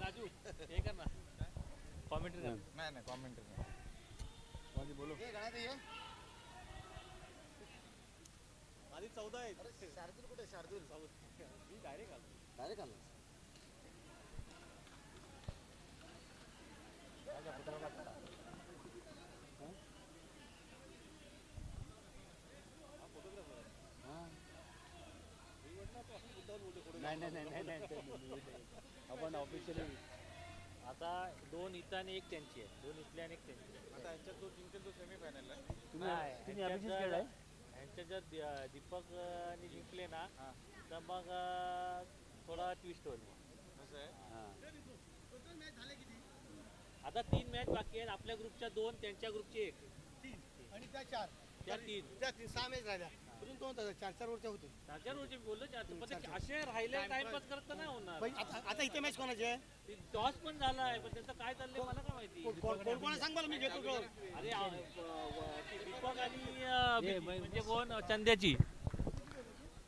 राजू हे कर ना कॉमेंट्री नाही कॉमेंट्री नाही बोलो आधी 14 आहे शार्दूल कुठे शार्दूल मी डायरेक्ट आलो नाही आपण ऑफिशियली आता 2 इथं आणि 1 त्यांची आहे 2 इथले आणि 1 त्यांची आता यांच्यात जो जिंकेल तो सेमीफायनल आहे तुम्ही अभिजित खेळलाय यांच्या जर दीपक आणि जिंकले ना तर मग थोडा ट्विस्ट होईल असं आहे आता 3 मॅच बाकी आहेत आपल्या ग्रुपच्या 2 त्यांच्या ग्रुपची 1 3 आणि त्या 4 त्या 3 6 मॅच राहिल्या अजून 2 4 वरच्या होते 4 वरचे बोललो 4 असे राहिले टाइमपास करत नाही होणार आता इथे मॅच कोणाची आहे टॉस पण झाला आहे पण त्याचं काय चाललंय मला काय माहिती कोण सांग मला मी घेतो अरे दीपक आणि म्हणजे कोण चंद्याची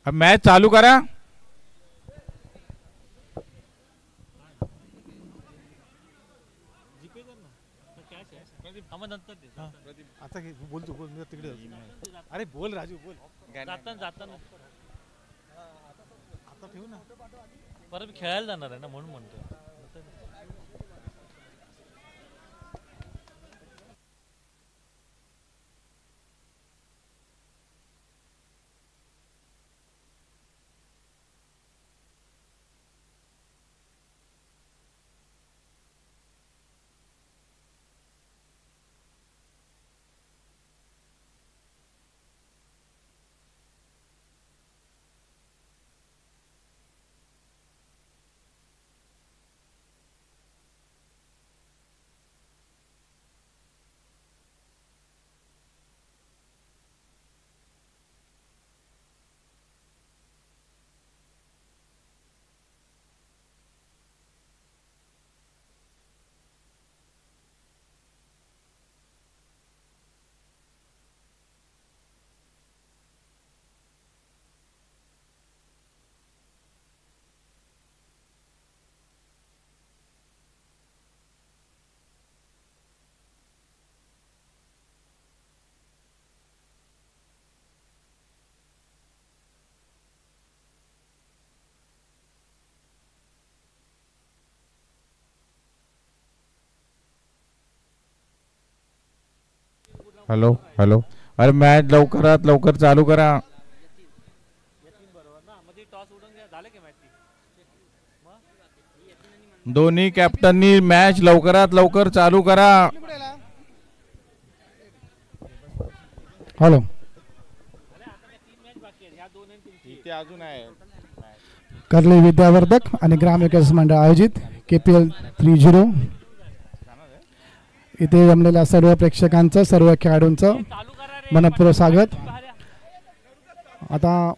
मॅच चालू करा जीपे कर ना कॅश आहे आता बोल तू बोल तिकडे अरे बोल राजू बोल जाताना आता ठेवू ना परत खेळायला जाणार आहे ना म्हणून म्हणतो हॅलो हॅलो अरे मॅच लवकरात लवकर चालू करा दोन्ही कॅप्टननी मॅच लवकरात लवकर चालू करा हॅलो अजून आहे कर्ली विद्यावर्धक आणि ग्राम विकास मंडळ आयोजित KPL 30 इथे जमलेल्या सर्व प्रेक्षकांचं सर्व खेळाडूंचं मनपूर्वक स्वागत आता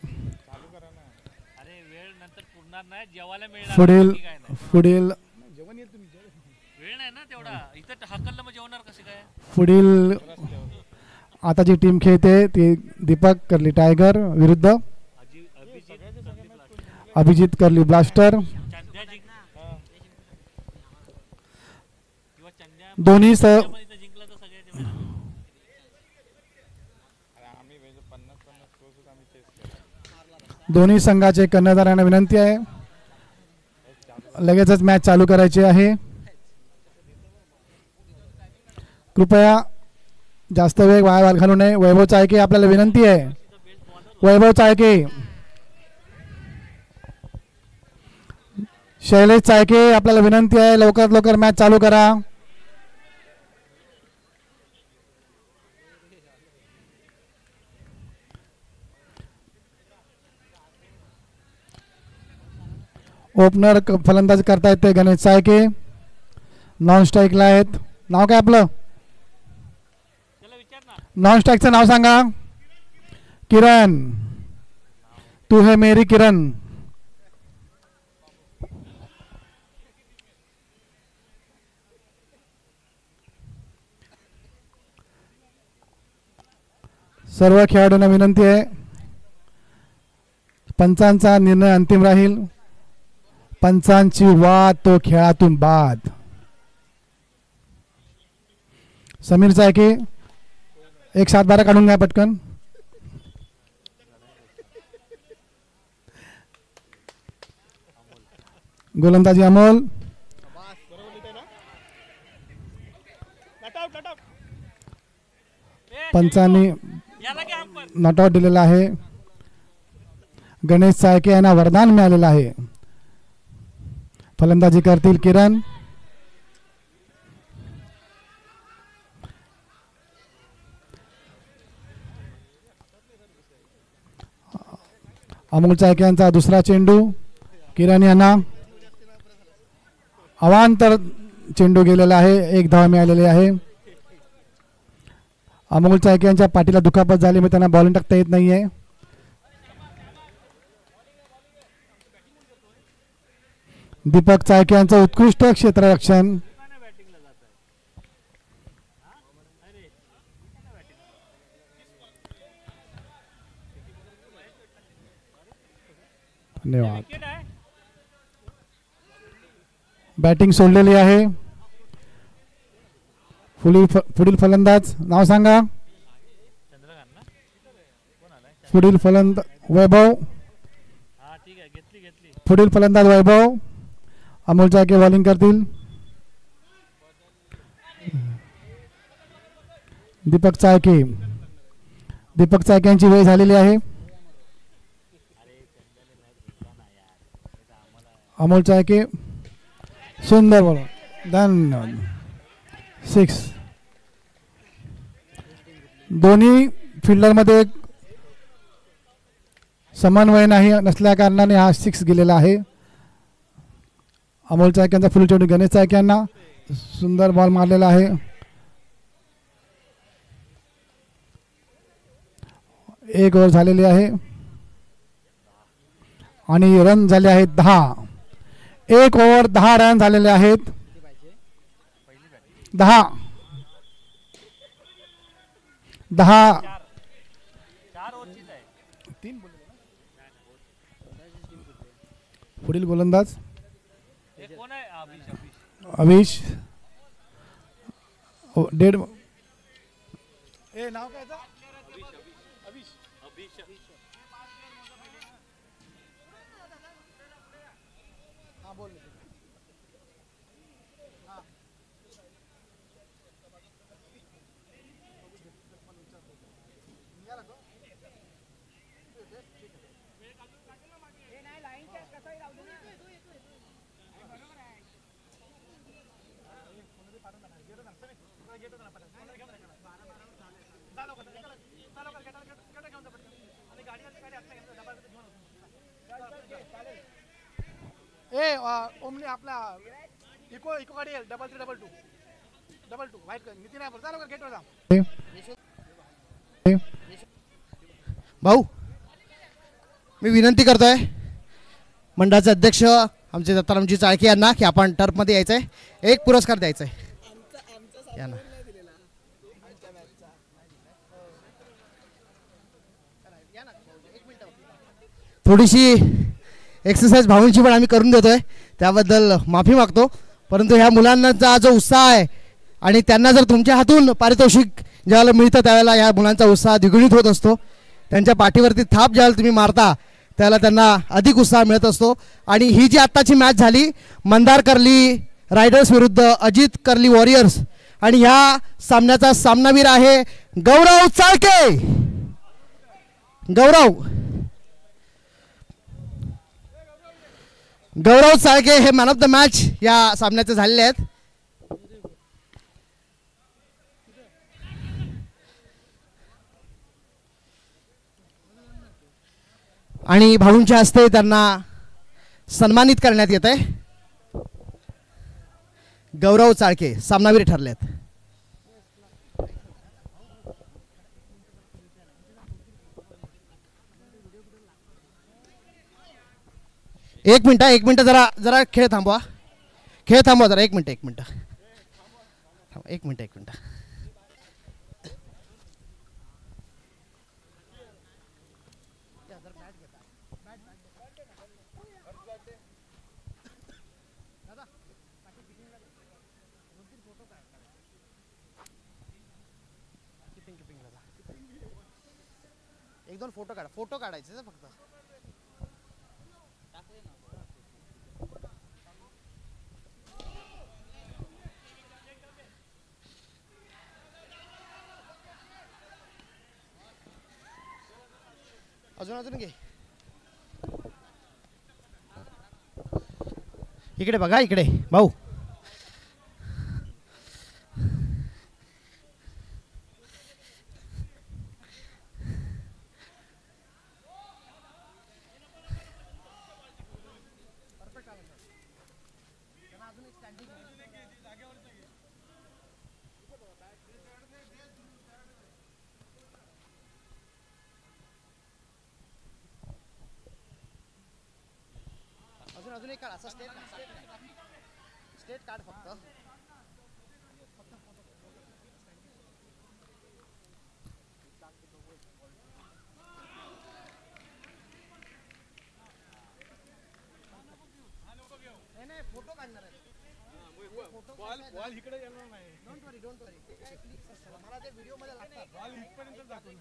पुढील आता जी टीम खेळते ती दीपक कर्ली टायगर विरुद्ध अभिजित कर्ली ब्लास्टर दोन्ही संघाचे कर्णधारांना विनंती आहे लगेचच मॅच चालू करायची आहे कृपया जास्त वेळ वाया घालू नये वैभव चाळके आपल्याला विनंती आहे वैभव चाळके शैलेश चाळके आपल्याला विनंती आहे लवकरात लवकर मॅच चालू करा ओपनर फलंदाजी करतायत ते गणेश चाळके नॉन स्ट्राईकला आहेत नाव काय आपलं नॉन स्ट्राईकचं नाव सांगा किरण तू है मेरी किरण सर्व खेळाडूंना विनंती आहे पंचांचा निर्णय अंतिम राहील. पंचांची वाद तो खेळातून बाद. समीर चायके 1-7-12 काढून घ्या पटकन. गोलंदाजी अमोल. पंचांनी नॉट आउट दिलेला आहे. गणेश चायके यांना वरदान मिळालेलं आहे. फलंदाजी करतील किरण. अमोल चायके यांचा दुसरा चेंडू. किरण यांना अवांतर चेंडू गेलेला आहे. 1 धाव मिळालेली आहे. अमोल चायके यांच्या पाठीला दुखापत झाली, त्यांना बॉलिंग टाकता येत नाहीये. दीपक चायके यांचं उत्कृष्ट क्षेत्ररक्षण. धन्यवाद. बॅटिंग सोडलेली आहे. पुढील फलंदाज नाव सांगा. पुढील फलंदाज वैभव. पुढील फलंदाज वैभव. अमोल चायके बॉलिंग करतील. दीपक चायके. दीपक चायके यांची वेळ झालेली आहे. अमोल चायके सुंदर बॉल. धन्यवाद. 6. दोन्ही फिल्डरमध्ये समन्वय नाही नसल्या कारणाने हा 6 गेलेला आहे. अमोल चायके यांचा फुल चेंडू गणेश चायके यांना सुंदर बॉल मारलेला आहे. 1 ओव्हर झालेली आहे आणि रन झाले आहेत 10. 1 ओव्हर 10 रन झालेले आहेत. 10 पुढील गोलंदाज अविश. डेड नाव काय? ओमनी आपला इको इको गाडी 3322 वाईट नितीन आहे. चला गेटवर जा. भाऊ मी विनंती करतोय मंडळाचे अध्यक्ष आमचे दत्तारामजी चाळके यांना की आपण टर्फमध्ये यायचं आहे. 1 पुरस्कार द्यायचा आहे यांना. थोडीशी एक्सरसाइज भाऊंची पण आम्ही करून देतोय, त्याबद्दल माफी मागतो. परंतु ह्या मुलांचा जो उत्साह आहे आणि त्यांना जर तुमच्या हातून पारितोषिक ज्यावेळेला मिळतं त्यावेळेला ह्या मुलांचा उत्साह द्विगुणित होत असतो. त्यांच्या पाठीवरती थाप ज्यावेळेला तुम्ही मारता त्याला त्यांना अधिक उत्साह मिळत असतो. आणि ही जी आत्ताची मॅच झाली मंदार कर्ली रायडर्स विरुद्ध अजित कर्ली वॉरियर्स, आणि ह्या सामन्याचा सामनावीर आहे गौरव चाळके. गौरव चाळके हे मॅन ऑफ द मॅच या सामन्याचे झालेले आहेत. आणि भाऊंच्या हस्ते त्यांना सन्मानित करण्यात येत आहे. गौरव चाळके सामनावीर ठरलेत. एक मिनिट जरा खेळ थांबवा जरा. एक मिनिट एक दोन फोटो काढा, फोटो काढायचे ना फक्त. अजून घे. इकडे बघा, इकडे भाऊ. अजून एक काढ, असं स्टेट काढ फक्त. नाही फोटो काढणार आहे. बॉल इकडे येणार नाही. डोंट वरी मला ते व्हिडिओ मध्ये लागतात. बॉल इथपर्यंत दाखवून.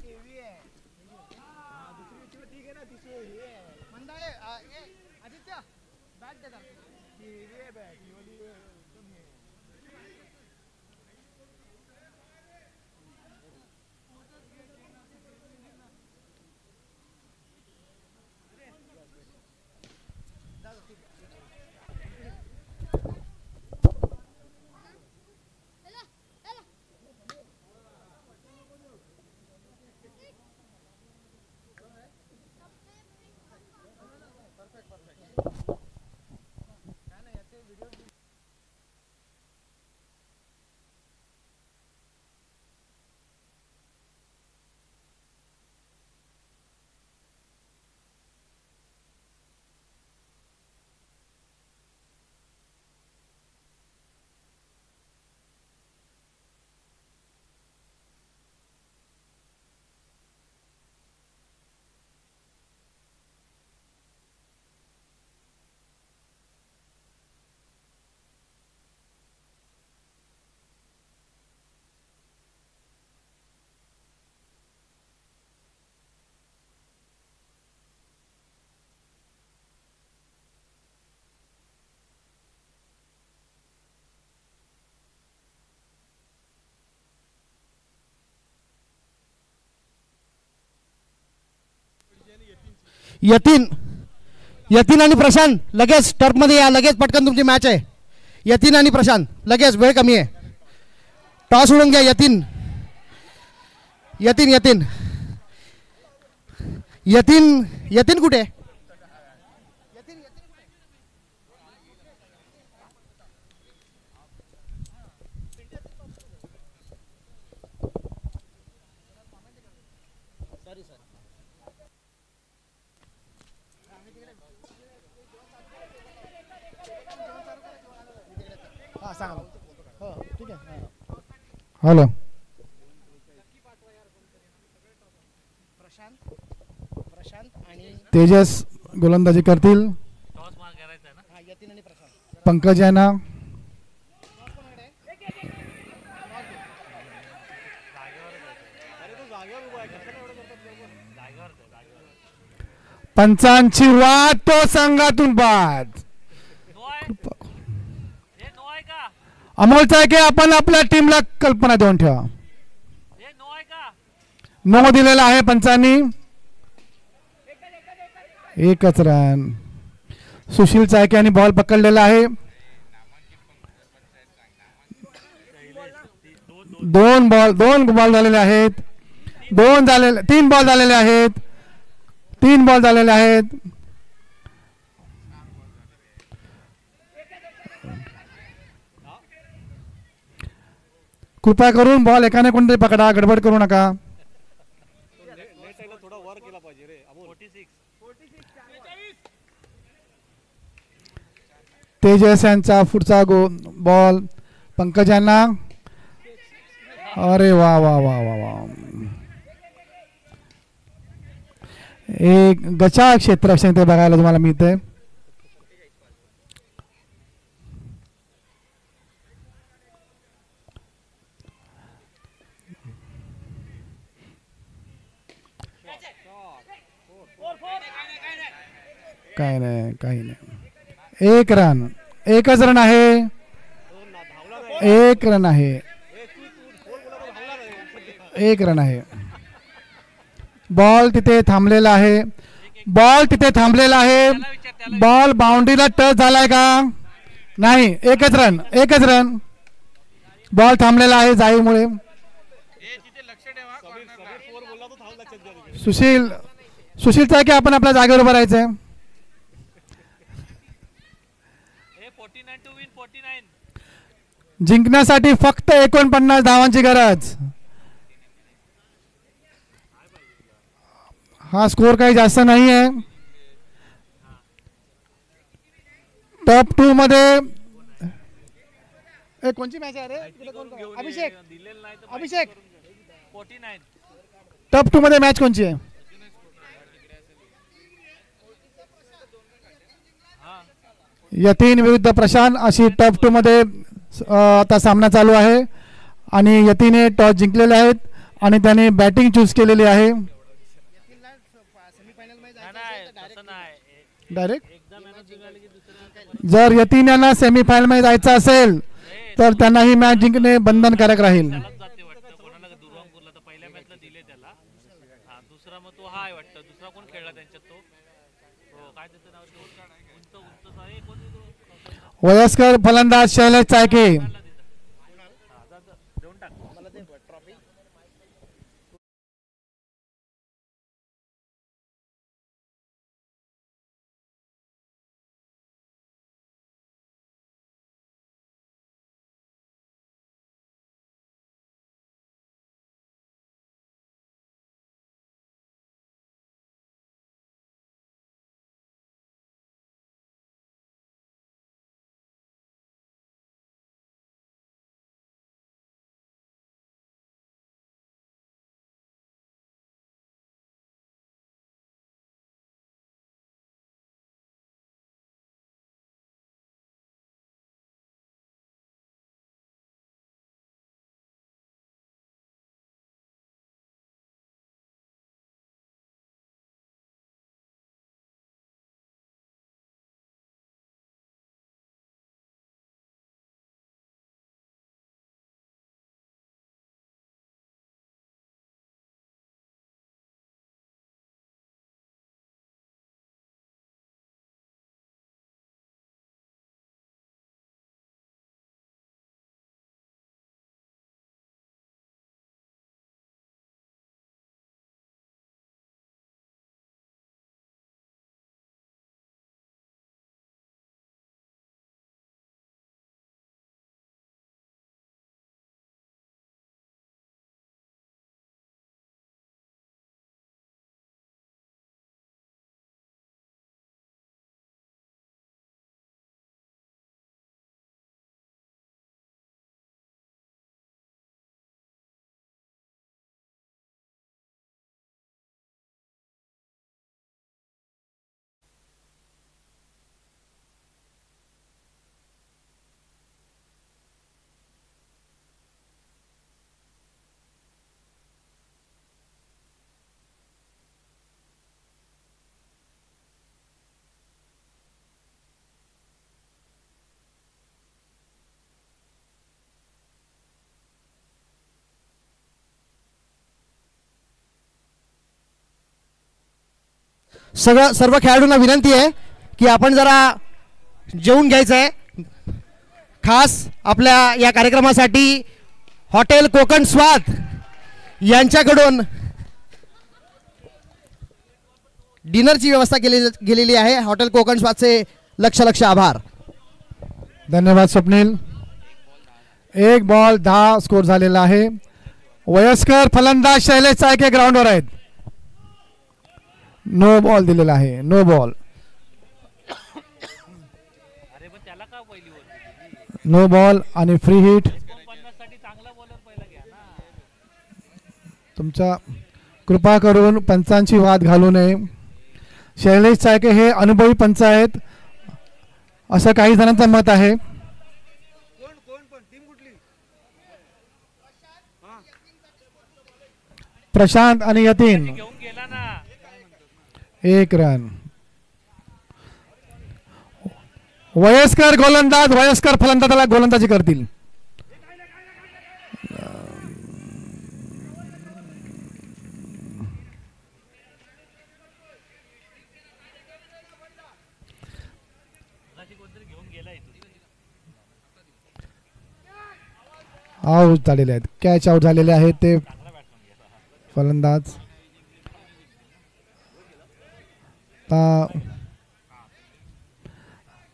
हेवी आहे. ठीक आहे ना, तिथे मंदाळे आदित्य बॅट दे जरा. हेवी आहे बॅट. यतीन आणि प्रशांत लगेच टर्फ मध्ये या. लगेच पटकन तुमची मॅच आहे. यतीन आणि प्रशांत लगेच, वेळ कमी आहे. टॉस उडून घ्या. यतीन कुठे? हॅलो. प्रशांत आणि तेजस गोलंदाजी करतील. पंकज आहे ना. पंचांची वाट, तो संघातून बाद. अमोलचा आहे की आपण आपल्या टीमला कल्पना देऊन ठेवा. नो दिलेला आहे पंचांनी. एकच रन. सुशील चायके यांनी बॉल पकडलेला आहे. दोन बॉल झालेले आहेत. तीन बॉल झालेले आहेत. कृपया करून बॉल एकाने कोणतरी पकडा, गडबड करू नका. तेजस यांचा पुढचा बॉल पंकज यांना. अरे वा वा वा वा वा. एक गचा क्षेत्ररक्षण ते बघायला तुम्हाला मिळतंय. काय नाही काही नाही. 1 रन, 1च रन आहे, 1 रन आहे, 1 रन आहे. बॉल तिथे थांबलेला आहे, बॉल तिथे थांबलेला आहे. बॉल बाउंड्रीला टच झालाय का? नाही. 1च रन, 1च रन. बॉल थांबलेला आहे जाळीमुळे. सुशील चाके आपण आपल्या जागेवर उभं राहायचंय. जिंकण्यासाठी फक्त 49 धावांची गरज. हा स्कोर काही जास्त नाही आहे. टॉप 2 मध्ये कोणची मॅच आहे रे? अभिषेक टॉप 2 मध्ये मॅच कोणची आहे? यतीन विरुद्ध प्रशांत अशी टॉप 2 मध्ये आता सामना चालू आहे. आणि यतीने टॉस जिंकलेले आहेत आणि त्याने बॅटिंग चूज केलेली आहे. डायरेक्ट जर यतीन यांना सेमीफायनल मध्ये जायचं असेल तर त्यांना ही मॅच जिंकणे बंधनकारक राहील. वयस्कर फलंदाज शैलेश चायके. सर्व खेळाडूंना विनंती आहे की आपण जरा जेवून घ्यायचं आहे. खास आपल्या या कार्यक्रमासाठी हॉटेल कोकण स्वाद यांच्याकडून डिनरची व्यवस्था केलेली आहे. हॉटेल कोकण स्वादचे लक्ष आभार. धन्यवाद स्वप्नील. 1 बॉल 10 स्कोर झालेला आहे. वयस्कर फलंदाज शैलेश चायके ग्राउंडवर आहेत. नो बॉल दिलेला आहे. No ball. नो बॉल आणि फ्री हिट. तुमचा कृपा करून पंचांची वाद घालू नये. शैलेश चायके हे अनुभवी पंच आहेत असं काही जणांचं मत आहे. प्रशांत आणि यतीन 1 रन. वयस्कर गोलंदाज वयस्कर फलंदाजाला गोलंदाजी करतील. आऊट झालेले आहेत. कॅच आऊट झालेले आहेत ते फलंदाज.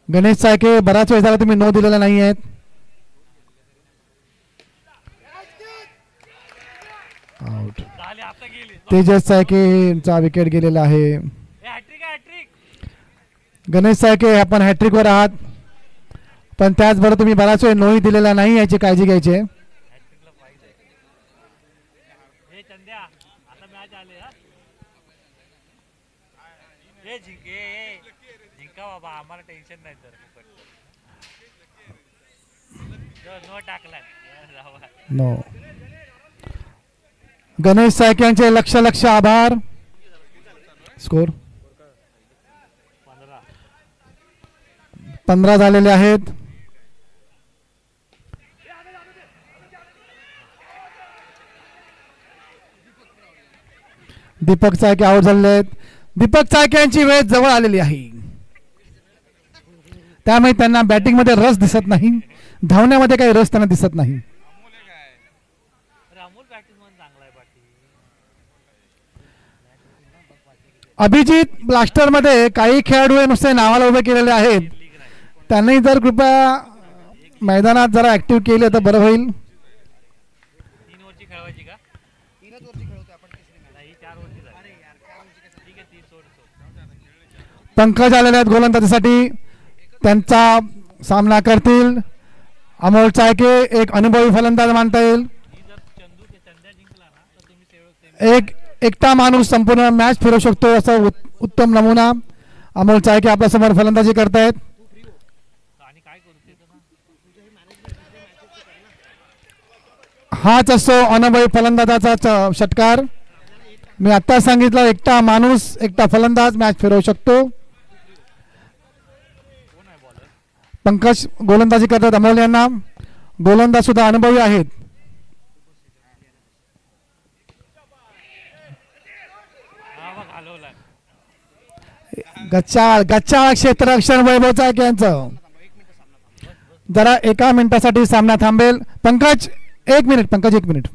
गणेश चायके बराच वेळ झाला तुम्ही नो दिलेला नाही आहेत. आऊट. तेजस चायकेचा विकेट गेलेला आहे. गणेश चायके आपण हॅट्रिक वर आहात, पण त्याचबरोबर तुम्ही बराच वेळ नोही दिलेला नाही याची काळजी घ्यायची आहे. नो. गणेश चायके यांचे लक्ष आभार. स्कोर 15 झालेले आहेत. दीपक चायके आउट झालेले आहेत. दीपक चायके यांची वेळ जवळ आलेली आहे, त्यामुळे त्यांना बॅटिंग मध्ये रस दिसत नाही, धावण्यामध्ये काही रस त्यांना दिसत नाही. अभिजित ब्लास्टर मध्ये काही खेळाडू नुसते नावाला उभे केलेले आहेत, त्यांनी जर कृपया मैदानात जरा ऍक्टिव्ह केले तर बरं होईल. पंकज आलेले आहेत गोलंदाजीसाठी, त्यांचा सामना करतील अमोल चायके. एक अनुभवी फलंदाज मानता येईल. एकटा माणूस संपूर्ण मॅच फिरवू शकतो असा उत्तम नमुना अमोल चायके आपल्या समोर फलंदाजी करतायत. हाच असतो अनुभवी फलंदाजाचा षटकार. मी आता सांगितलं, एकटा माणूस एकटा फलंदाज मॅच फिरवू शकतो. पंकज गोलंदाजी करतात. अमोल यांना गोलंदाज सुद्धा अनुभवी आहेत. गच्चाळ क्षेत्ररक्षण वैभव चायके यांचं. जरा 1 मिनिटासाठी सामना थांबेल. पंकज 1 मिनिट. पंकज 1 मिनिट.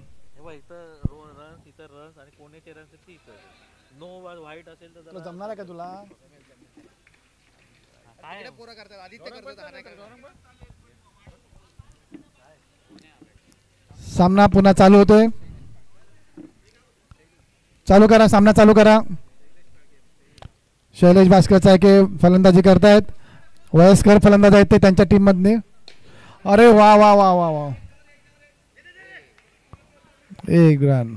जमणार आहे का तुला? सामना पुन्हा चालू होतोय. चालू करा, सामना चालू करा. शैलेश भास्कर चायके फलंदाजी करतायत. वयस्कर फलंदाज आहेत ते त्यांच्या टीम मधने. अरे वा वा वा वा वा. 1 रन.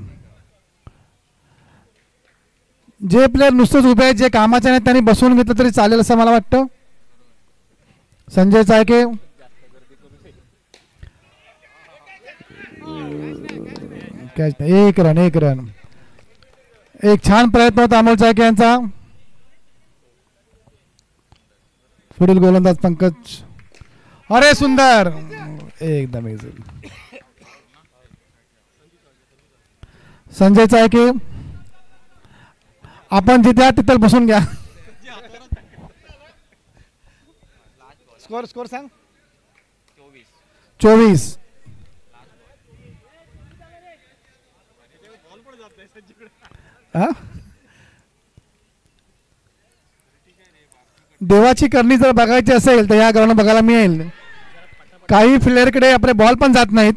जे प्लेयर नुसतंच उभे आहेत, जे कामाचे नाहीत, त्यांनी बसून घेतलं तरी चालेल असं मला वाटतं. संजय चायके. कॅच. 1 रन. 1 रन. एक छान प्रयत्न होता अमोल चायके यांचा. पुढील गोलंदाज पंकज. अरे सुंदर. एकदम इझी. संजय चायके आपण जिथे आहात तिथे बसून घ्या. स्कोर सांग. 24. देवाची करणी जर बघायची असेल तर या ग्राउंड बघायला मिळेल. काही प्लेअरकडे आपले बॉल पण जात नाहीत,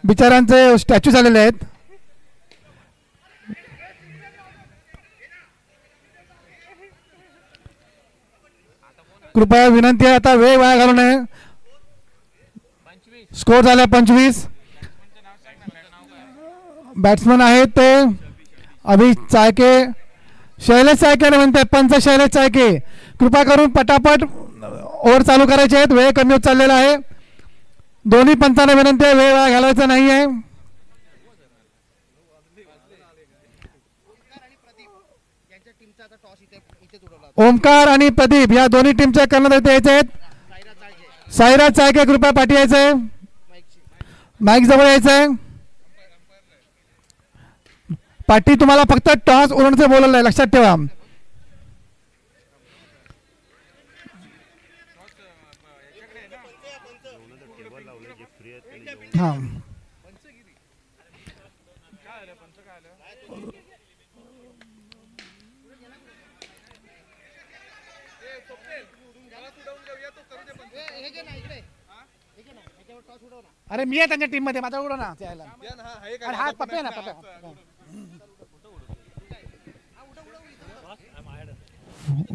बिचारांचे स्टॅच्यू झालेले आहेत. कृपया विनंती आहे, आता वेळ वाया घालू नये. स्कोर झाला 25. बॅट्समन आहेत ते अभि चायके. शैलेश चायके म्हणते पंच शैलेश चायके. कृपा करून पटापट ओव्हर चालू करायचे आहेत, वेळ कमी होत चाललेला आहे. दोन्ही पंचांना विनंती आहे, वेळ वाया घालवायचा नाही आहे. ओमकार आणि प्रदीप या दोन्ही टीमच्या कर्णधार यायचे आहेत. साईराज चाळके कृपया पाठी यायचंय, माईक जवळ यायचंय. पाठी तुम्हाला फक्त टॉस उडवण्याचं बोलवलं आहे, लक्षात ठेवा. हा अरे मी आहे त्यांच्या टीम मध्ये, माझा उडव ना त्याला. अरे हा पप्पे ना पप्पे.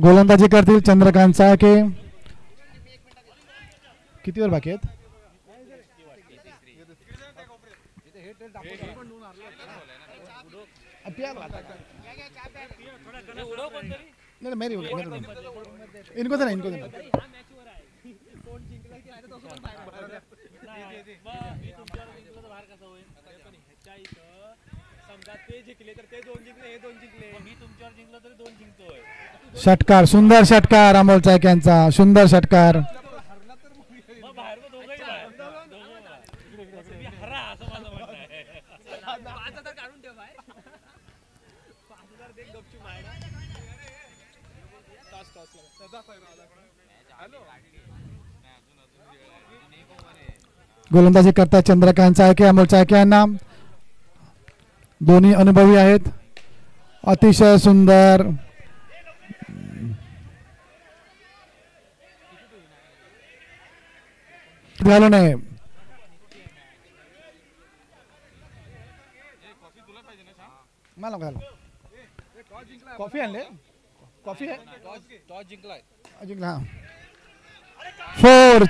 गोलंदाजी करतील चंद्रकांत चाळके. किती वर बाकी आहेत? नहीं मेरी इनको तो नहीं, इनको षटकार, सुंदर षटकार अमोल चाळक्यांचा, सुंदर षटकार. गोलंदाजी करता चंद्रकांत चाळके, अमोल चाळके यांना. दोन्ही अनुभवी आहेत. अतिशय सुंदर घालू नये. मला घाल कॉफी आणले, कॉफी आहे. जिंकला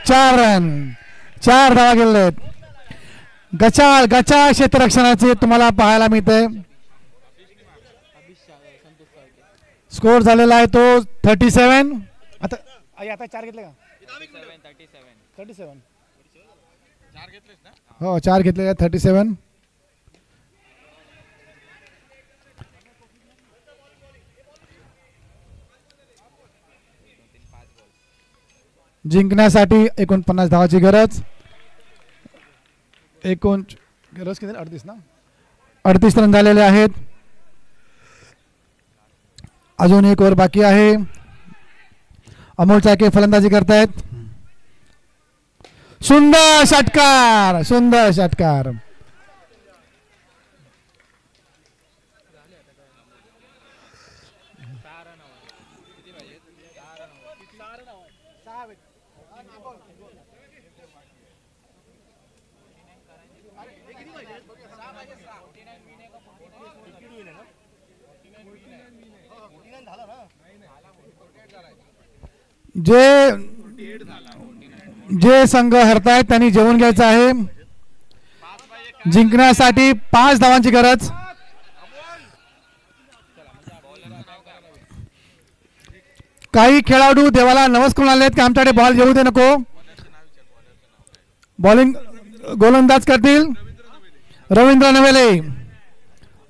4 रन, 4 धावा गेलेत. गचाळ गचाळ क्षेत्ररक्षणाचे तुम्हाला पाहायला मिळते. स्कोर झालेला आहे तो 37. आता 4 घेतले का? 37 हो 4 घेतले. 37 जिंकण्यासाठी 49 धावाची गरज. एकूण गरज किती? 38 ना. 38 रन झालेले आहेत. अजून एक ओव्हर बाकी आहे. अमोल चाळके फलंदाजी करतायत. सुंदर षटकार, सुंदर षटकार. जे संघ हरतायत त्यांनी जेवून घ्यायचं आहे. जिंकण्यासाठी 5 धावांची गरज. काही खेळाडू देवाला नवस करून आले आहेत की आमच्याकडे बॉल येऊ दे नको. बॉलिंग गोलंदाज करतील रवींद्र नवेले.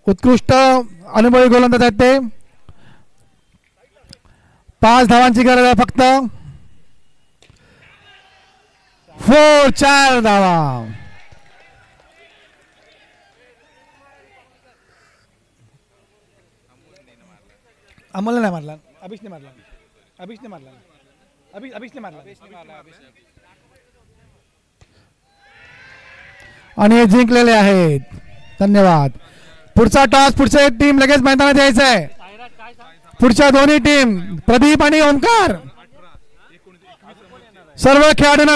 उत्कृष्ट अनुभवी गोलंदाज आहेत ते. 5 धावांची गरज आहे फक्त. 4 धावा. अमोलने नाही मारला, अभिषने मारला, अभिषने मारला, अभिषने मारला आणि हे जिंकलेले आहेत. धन्यवाद. पुढचा टॉस पुढच्या टीम लगेच मैदानात यायचं आहे. पुढच्या दोन्ही टीम प्रदीप आणि ओमकार सर्व खेळाडूंना